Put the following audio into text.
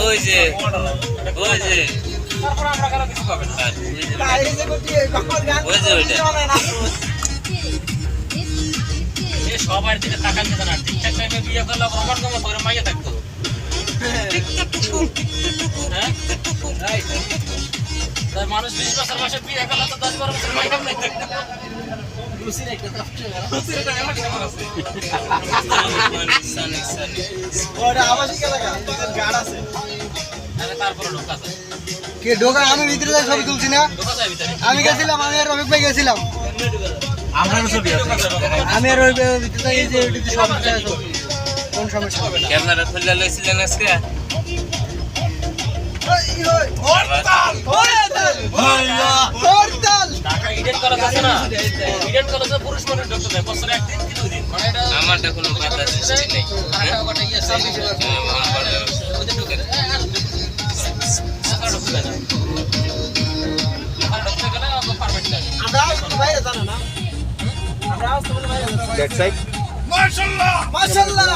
ওই যে তারপর আমরা কারো কিছু পাবেন না। ওই যে ওইটা এই সবার দিকে তাকান যেত না, ঠিকঠাক টাইমে বিয়ে করলে প্রমাণ কমে তোর মাইয়া থাকতো। হ্যাঁ? তাই মানুষ 20 বছর বয়সে বিয়ে করলে তো 10-12 বছর মাইয়া নাই থাকতো। তারপরে লোক আছে কে ঢোকা আমি ভিতরে যাই ছবি তুলছি না ঢোকা যায় ভিতরে। আমি গেছিলাম আমি আর রবিক ভাই গেছিলাম আমি আর রবিক ভাই ভিতরে যাই এই যে ওইটাতে সমস্যা আছে কোন সমস্যা হবে না ক্যামেরা খুলে লইছিলেন আজকে ঢাকা ইডেন কলেজ আছে না, ইডেন কলেজে পুরুষ মানুষ ঢুকতে দেয় বছরে একদিন কি দুদিন, মানে এটা আমারটা কোনো বাধা সৃষ্টি নেই আরেকটা কথা ইয়ে আছে, ওদের ঢুকে দেয়। এখানে ঢুকতে দেয় না। এখানে ঢুকতে গেলে পারমিট লাগে। আমরা বাইরে জানা না আমরা বাইরে That side. মাশাআল্লাহ